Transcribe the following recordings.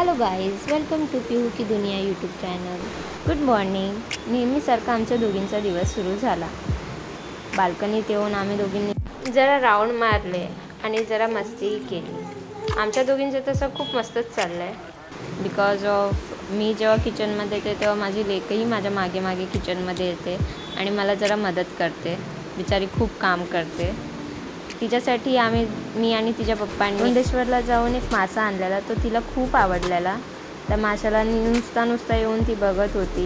Hello guys, welcome to Pihu की दुनिया YouTube channel. Good morning. नेहमीसारखा आमच्या दोघींचा दिवस सुरू झाला. बाल्कनीत येऊन आम्ही दोघींनी जरा राऊंड मारले आणि जरा मस्तीही केली. आमच्या दोघींचं तसं खूप मस्तच चाललं आहे. बिकॉज ऑफ मी जेव्हा किचनमध्ये येते तेव्हा माझी लेकही माझ्या मागे मागे किचनमध्ये येते आणि मला जरा मदत करते. बिचारी खूप काम करते. तिच्यासाठी मी आणि तिच्या पप्पांनी मुंडेश्वरला जाऊन एक मासा आणलेला. तो तिला खूप आवडलेला. त्या माशाला नुसता येऊन ती बघत होती.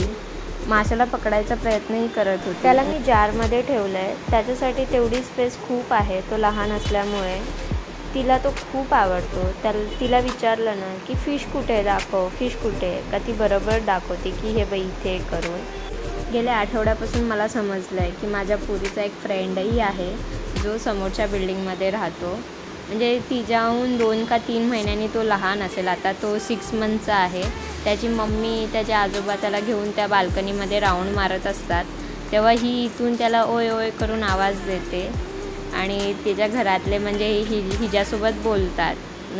माशाला पकडायचा प्रयत्नही करत होती. त्याला मी जारमध्ये ठेवलं आहे. त्याच्यासाठी तेवढी स्पेस खूप आहे. तो लहान असल्यामुळे तिला तो खूप आवडतो. तिला विचारलं ना की फिश कुठे दाखव, फिश कुठे, का ती बरोबर दाखवते की हे बाई इथे करून. गेल्या आठवड्यापासून मला समजलं आहे की माझ्या पुरीचा एक फ्रेंडही आहे जो समोरच्या बिल्डिंगमध्ये राहतो. म्हणजे तिच्याहून 2 का 3 महिन्यांनी तो लहान असेल. आता तो 6 मंथचा आहे. त्याची मम्मी, त्याचे आजोबा त्याला घेऊन त्या बाल्कनीमध्ये राऊंड मारत असतात. तेव्हा ही इथून त्याला ओय ओय करून आवाज देते आणि तिच्या घरातले म्हणजे हिच्यासोबत बोलतात.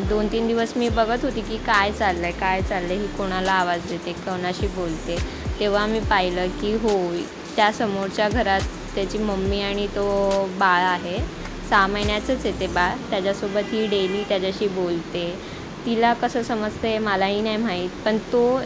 2-3 दिवस मी बघत होती की काय चाललं आहे, ही कोणाला आवाज देते, कोणाशी बोलते. तेव्हा मी पाहिलं की हो, त्या समोरच्या घरात त्याची मम्मी आणि तो बाळ आहे. 6 महिन्याचंच आहे ते बाळ. त्याच्यासोबत ही डेली त्याच्याशी बोलते. तिला कसं समजते मलाही नाही माहीत, पण तो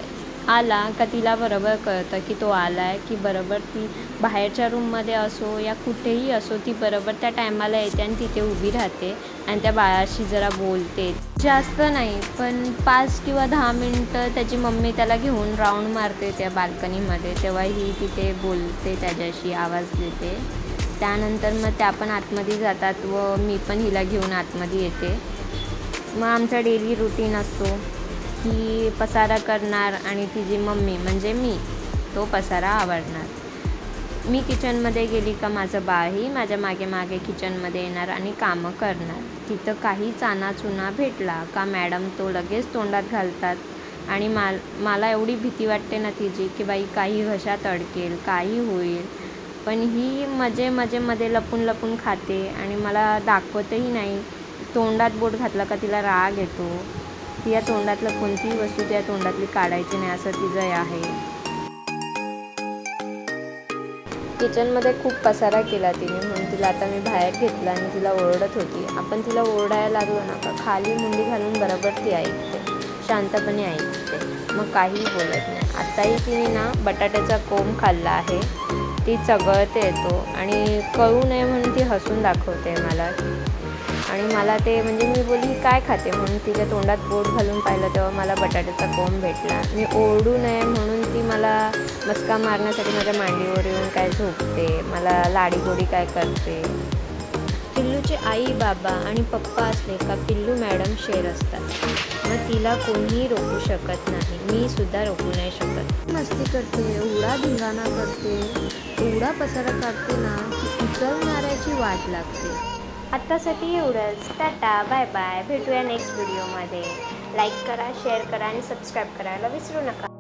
आला का तिला बरोबर कळतं की तो आला आहे, की बरोबर ती बाहेरच्या रूममध्ये असो या कुठेही असो, ती बरोबर त्या टायमाला येते आणि तिथे उभी राहते आणि त्या बाळाशी जरा बोलते. जास्त नाही, पण 5 किंवा 10 मिनटं त्याची मम्मी त्याला घेऊन राऊंड मारते त्या बाल्कनीमध्ये. तेव्हा ही तिथे बोलते, त्याच्याशी आवाज देते. त्यानंतर मग त्या पण आतमध्ये जातात व मी पण हिला घेऊन आतमध्ये येते. मग आमचा डेली रुटीन असतो की पसारा करणार आणि तिची मम्मी म्हणजे मी तो पसारा आवरणार. मी किचनमध्ये गेली का माझं बाळही माझ्या मागे मागे किचनमध्ये येणार आणि कामं करणार. तिथं काही चानाचुना भेटला का मॅडम तो लगेच तोंडात घालतात आणि मला एवढी भीती वाटते ना तिची की बाई काही घशात अडकेल, काही होईल. पण ही मध्ये लपून खाते आणि मला दाखवतही नाही. तोंडात बोट घातला का तिला राग येतो. तिच्या तोंडातलं कोणतीही वस्तू तिच्या तोंडातली काढायची नाही, असं तिचं आहे. किचनमध्ये खूप पसारा केला तिने, म्हणून तिला आता मी बाहेर घेतला आणि तिला ओरडत होती. आपण तिला ओरडायला लागलो ना का खाली मुंडी घालून बरोबर ती ऐकते, शांतपणे ऐकते, मग काहीही बोलत नाही. आत्ताही तिने ना बटाट्याचा कोंब खाल्ला आहे. ती चघळते येतो आणि कळू नये म्हणून ती हसून दाखवते मला. आणि मला ते म्हणजे मी बोलली काय खाते म्हणून तिच्या तोंडात बोट घालून पाहिलं तेव्हा मला बटाट्याचा कोंब भेटला. मी ओरडू नये म्हणून ती मला मस्का मारण्यासाठी माझ्या मांडीवर येऊन काय झोपते, मला लाडीगोडी काय करते. पिल्लूचे आई, बाबा आणि पप्पा असले का पिल्लू मॅडम शेर असतात. मग तिला कोणीही रोखू शकत नाही. मी सुद्धा रोखू नाही शकत. मस्ती करते, एवढा धिंगाणा करते, एवढा पसारा काढते ना की उचलणाऱ्याची वाट लागते. आत्तासाठी एवढंच. Tata, bye bye. भेटूया नेक्स्ट व्हिडिओमध्ये. लाईक करा, शेअर करा आणि सबस्क्राईब करायला विसरू नका.